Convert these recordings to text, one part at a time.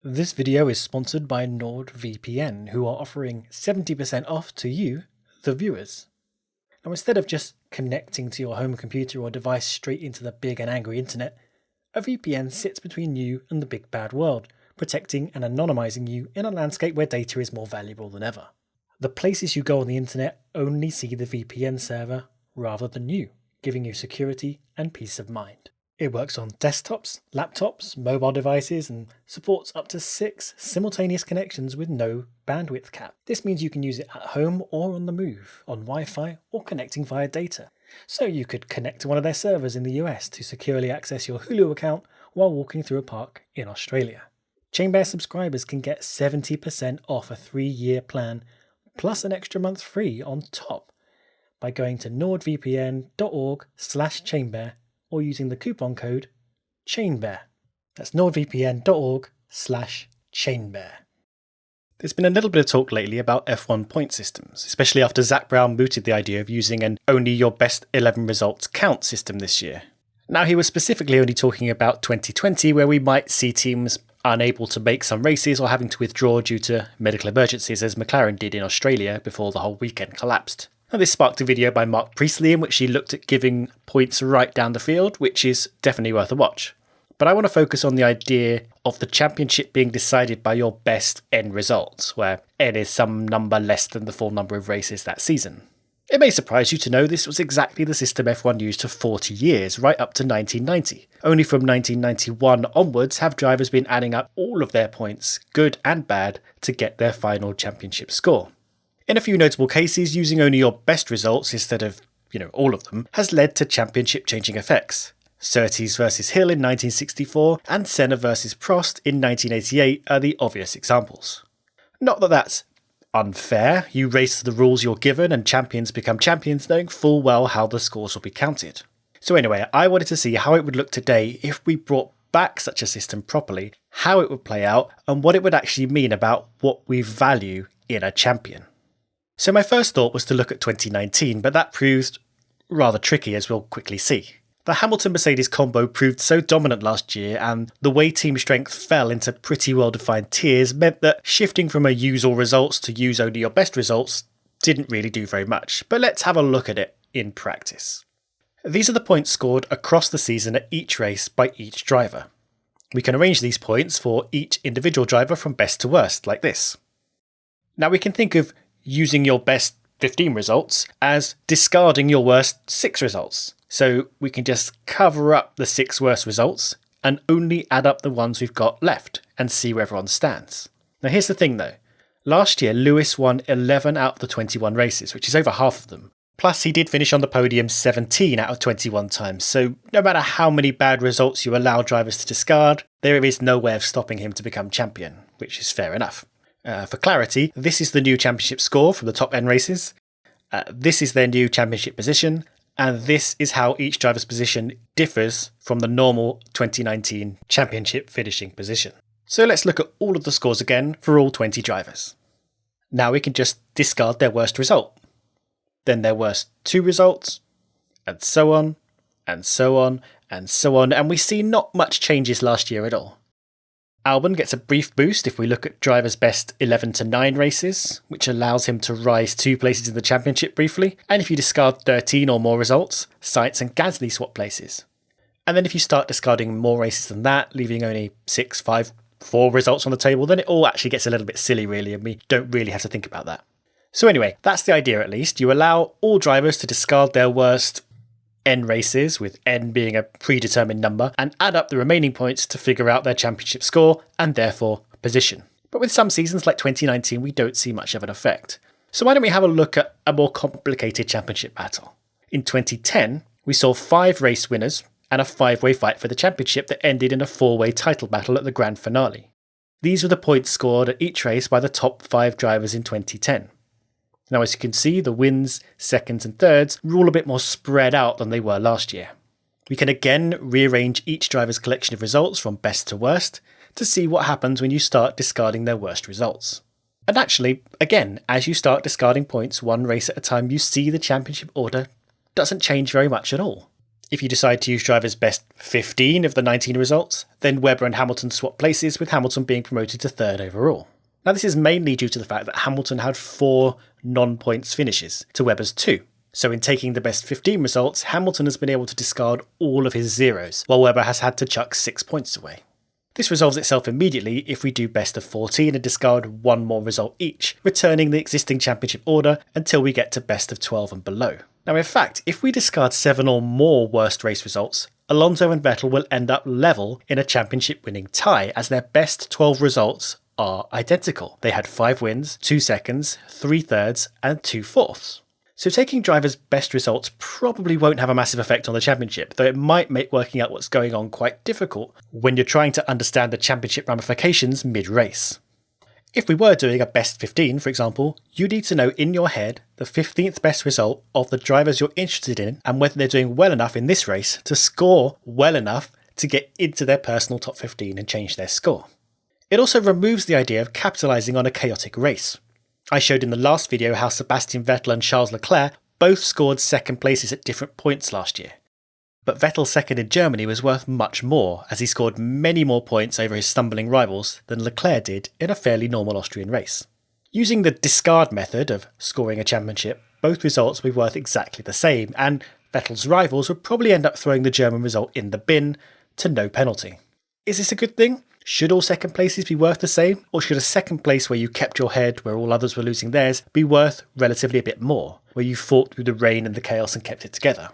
This video is sponsored by NordVPN, who are offering 70% off to you, the viewers. Now, instead of just connecting to your home computer or device straight into the big and angry internet, a VPN sits between you and the big bad world, protecting and anonymizing you in a landscape where data is more valuable than ever. The places you go on the internet only see the VPN server rather than you, giving you security and peace of mind. It works on desktops, laptops, mobile devices, and supports up to 6 simultaneous connections with no bandwidth cap. This means you can use it at home or on the move, on Wi-Fi or connecting via data. So you could connect to one of their servers in the US to securely access your Hulu account while walking through a park in Australia. Chainbear subscribers can get 70% off a 3-year plan plus an extra month free on top by going to nordvpn.org/chainbear or using the coupon code CHAINBEAR. That's nordvpn.org/chainbear. There's been a little bit of talk lately about F1 point systems, especially after Zach Brown mooted the idea of using an only your best 11 results count system this year. Now, he was specifically only talking about 2020, where we might see teams unable to make some races or having to withdraw due to medical emergencies, as McLaren did in Australia before the whole weekend collapsed. Now, this sparked a video by Mark Priestley in which he looked at giving points right down the field, which is definitely worth a watch. But I want to focus on the idea of the championship being decided by your best N results, where N is some number less than the full number of races that season. It may surprise you to know this was exactly the system F1 used for 40 years, right up to 1990. Only from 1991 onwards have drivers been adding up all of their points, good and bad, to get their final championship score. In a few notable cases, using only your best results instead of, all of them, has led to championship-changing effects. Surtees versus Hill in 1964 and Senna versus Prost in 1988 are the obvious examples. Not that that's unfair. You race to the rules you're given and champions become champions, knowing full well how the scores will be counted. So anyway, I wanted to see how it would look today if we brought back such a system properly, how it would play out, and what it would actually mean about what we value in a champion. So my first thought was to look at 2019, but that proved rather tricky, as we'll quickly see. The Hamilton-Mercedes combo proved so dominant last year, and the way team strength fell into pretty well-defined tiers meant that shifting from a use all results to use only your best results didn't really do very much. But let's have a look at it in practice. These are the points scored across the season at each race by each driver. We can arrange these points for each individual driver from best to worst, like this. Now we can think of using your best 15 results as discarding your worst 6 results. So we can just cover up the 6 worst results and only add up the ones we've got left and see where everyone stands. Now here's the thing though. Last year Lewis won 11 out of the 21 races, which is over half of them. Plus he did finish on the podium 17 out of 21 times, so no matter how many bad results you allow drivers to discard, there is no way of stopping him to become champion, which is fair enough. For clarity, this is the new championship score from the top N races. This is their new championship position, and this is how each driver's position differs from the normal 2019 championship finishing position. So let's look at all of the scores again for all 20 drivers. Now we can just discard their worst result, then their worst 2 results, and so on, and so on, and so on, and we see not much changes last year at all. Albon gets a brief boost if we look at drivers' best 11 to 9 races, which allows him to rise 2 places in the championship briefly, and if you discard 13 or more results, Sainz and Gasly swap places. And then if you start discarding more races than that, leaving only 6, 5, 4 results on the table, then it all actually gets a little bit silly really, and we don't really have to think about that. So anyway, that's the idea at least. You allow all drivers to discard their worst N races, with N being a predetermined number, and add up the remaining points to figure out their championship score and therefore position. But with some seasons like 2019, we don't see much of an effect. So why don't we have a look at a more complicated championship battle? In 2010, we saw 5 race winners and a 5-way fight for the championship that ended in a 4-way title battle at the grand finale. These were the points scored at each race by the top 5 drivers in 2010. Now, as you can see, the wins, seconds and thirds were all a bit more spread out than they were last year. We can again rearrange each driver's collection of results from best to worst to see what happens when you start discarding their worst results. And actually, again, as you start discarding points 1 race at a time, you see the championship order doesn't change very much at all. If you decide to use drivers best 15 of the 19 results, then Webber and Hamilton swap places, with Hamilton being promoted to third overall. Now this is mainly due to the fact that Hamilton had 4 non-points finishes to Webber's 2. So in taking the best 15 results, Hamilton has been able to discard all of his zeros, while Webber has had to chuck 6 points away. This resolves itself immediately if we do best of 14 and discard 1 more result each, returning the existing championship order until we get to best of 12 and below. Now in fact, if we discard 7 or more worst race results, Alonso and Vettel will end up level in a championship winning tie, as their best 12 results are identical. They had 5 wins, 2 seconds, 3 thirds and 2 fourths. So taking drivers' best results probably won't have a massive effect on the championship, though it might make working out what's going on quite difficult when you're trying to understand the championship ramifications mid-race. If we were doing a best 15, for example, you need to know in your head the 15th best result of the drivers you're interested in and whether they're doing well enough in this race to score well enough to get into their personal top 15 and change their score. It also removes the idea of capitalising on a chaotic race. I showed in the last video how Sebastian Vettel and Charles Leclerc both scored second places at different points last year. But Vettel's second in Germany was worth much more, as he scored many more points over his stumbling rivals than Leclerc did in a fairly normal Austrian race. Using the discard method of scoring a championship, both results will be worth exactly the same, and Vettel's rivals would probably end up throwing the German result in the bin to no penalty. Is this a good thing? Should all second places be worth the same, or should a second place where you kept your head where all others were losing theirs be worth relatively a bit more, where you fought through the rain and the chaos and kept it together?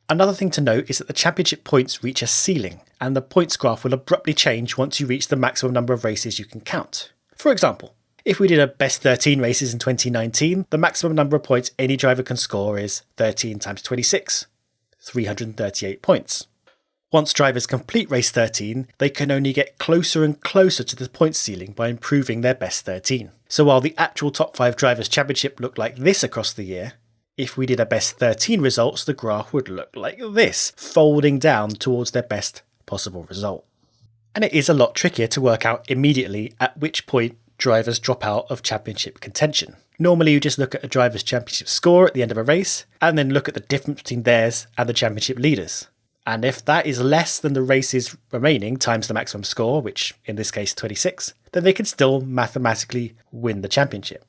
Another thing to note is that the championship points reach a ceiling, and the points graph will abruptly change once you reach the maximum number of races you can count. For example, if we did a best 13 races in 2019, the maximum number of points any driver can score is 13 times 26, 338 points. Once drivers complete race 13, they can only get closer and closer to the points ceiling by improving their best 13. So while the actual top 5 drivers' championship looked like this across the year, if we did a best 13 results, the graph would look like this, folding down towards their best possible result. And it is a lot trickier to work out immediately at which point drivers drop out of championship contention. Normally you just look at a driver's championship score at the end of a race, and then look at the difference between theirs and the championship leaders. And if that is less than the races remaining times the maximum score, which in this case 26, then they can still mathematically win the championship.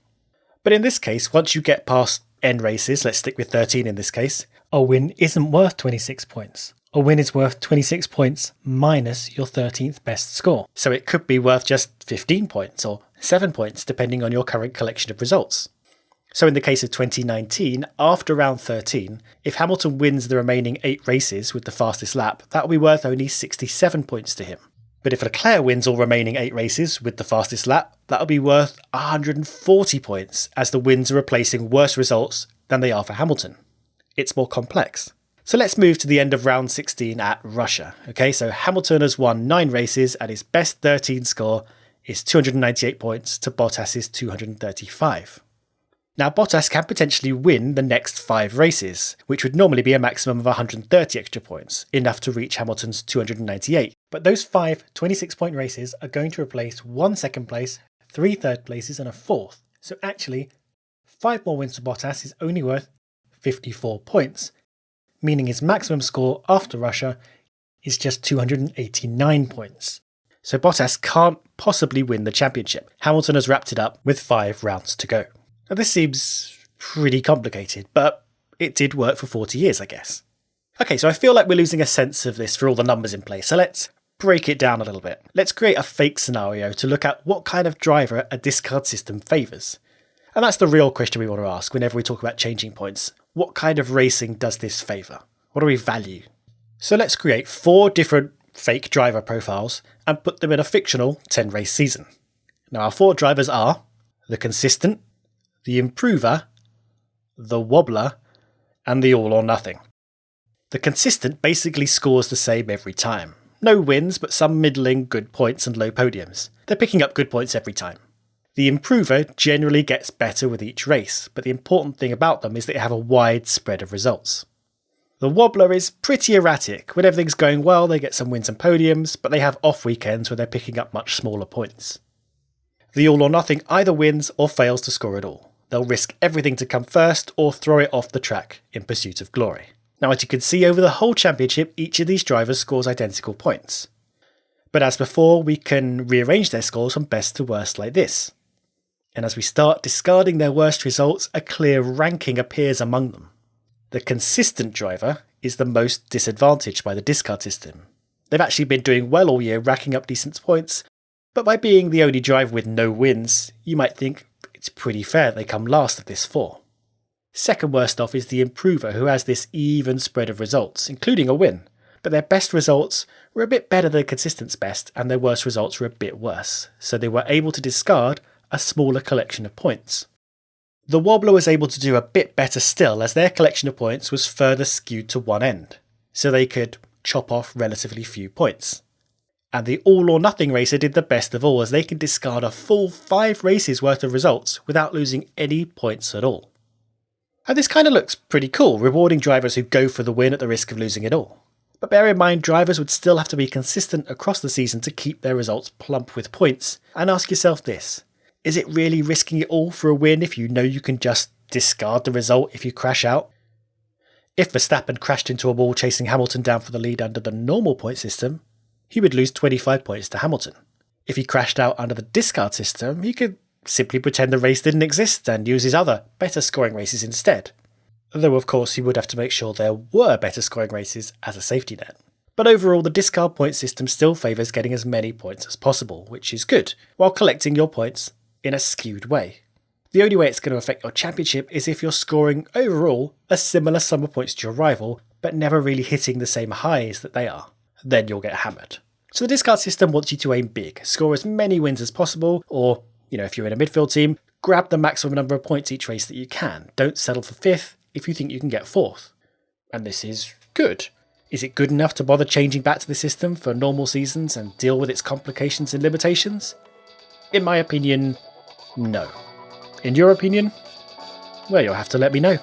But in this case, once you get past N races, let's stick with 13 in this case, a win isn't worth 26 points. A win is worth 26 points minus your 13th best score. So it could be worth just 15 points or 7 points depending on your current collection of results. So in the case of 2019, after round 13, if Hamilton wins the remaining 8 races with the fastest lap, that will be worth only 67 points to him. But if Leclerc wins all remaining 8 races with the fastest lap, that will be worth 140 points, as the wins are replacing worse results than they are for Hamilton. It's more complex. So let's move to the end of round 16 at Russia. Okay, so Hamilton has won 9 races and his best 13 score is 298 points to Bottas's 235. Now Bottas can potentially win the next 5 races, which would normally be a maximum of 130 extra points, enough to reach Hamilton's 298. But those 5 26-point races are going to replace 1 second place, 3 third places and a 4th. So actually, 5 more wins for Bottas is only worth 54 points, meaning his maximum score after Russia is just 289 points. So Bottas can't possibly win the championship. Hamilton has wrapped it up with 5 rounds to go. Now this seems pretty complicated, but it did work for 40 years, I guess. Okay, so I feel like we're losing a sense of this for all the numbers in place, so let's break it down a little bit. Let's create a fake scenario to look at what kind of driver a discard system favours. And that's the real question we want to ask whenever we talk about changing points. What kind of racing does this favour? What do we value? So let's create 4 different fake driver profiles and put them in a fictional 10-race season. Now our 4 drivers are the consistent, the improver, the wobbler, and the all or nothing. The consistent basically scores the same every time. No wins, but some middling good points and low podiums. They're picking up good points every time. The improver generally gets better with each race, but the important thing about them is they have a wide spread of results. The wobbler is pretty erratic. When everything's going well, they get some wins and podiums, but they have off weekends where they're picking up much smaller points. The all or nothing either wins or fails to score at all. They'll risk everything to come first or throw it off the track in pursuit of glory. Now, as you can see over the whole championship, each of these drivers scores identical points. But as before, we can rearrange their scores from best to worst like this. And as we start discarding their worst results, a clear ranking appears among them. The consistent driver is the most disadvantaged by the discard system. They've actually been doing well all year, racking up decent points, but by being the only driver with no wins, you might think it's pretty fair they come last of this 4. Second worst off is the improver, who has this even spread of results, including a win, but their best results were a bit better than consistent's best, and their worst results were a bit worse, so they were able to discard a smaller collection of points. The wobbler was able to do a bit better still, as their collection of points was further skewed to one end, so they could chop off relatively few points. And the all or nothing racer did the best of all, as they can discard a full 5 races worth of results without losing any points at all. And this kind of looks pretty cool, rewarding drivers who go for the win at the risk of losing it all. But bear in mind, drivers would still have to be consistent across the season to keep their results plump with points, and ask yourself this: is it really risking it all for a win if you know you can just discard the result if you crash out? If Verstappen crashed into a wall chasing Hamilton down for the lead under the normal point system, he would lose 25 points to Hamilton. If he crashed out under the discard system, he could simply pretend the race didn't exist and use his other, better scoring races instead. Though of course he would have to make sure there were better scoring races as a safety net. But overall, the discard point system still favours getting as many points as possible, which is good, while collecting your points in a skewed way. The only way it's going to affect your championship is if you're scoring overall a similar sum of points to your rival, but never really hitting the same highs that they are. Then you'll get hammered. So the discard system wants you to aim big, score as many wins as possible, or, if you're in a midfield team, grab the maximum number of points each race that you can. Don't settle for 5th if you think you can get 4th. And this is good. Is it good enough to bother changing back to the system for normal seasons and deal with its complications and limitations? In my opinion, no. In your opinion? Well, you'll have to let me know.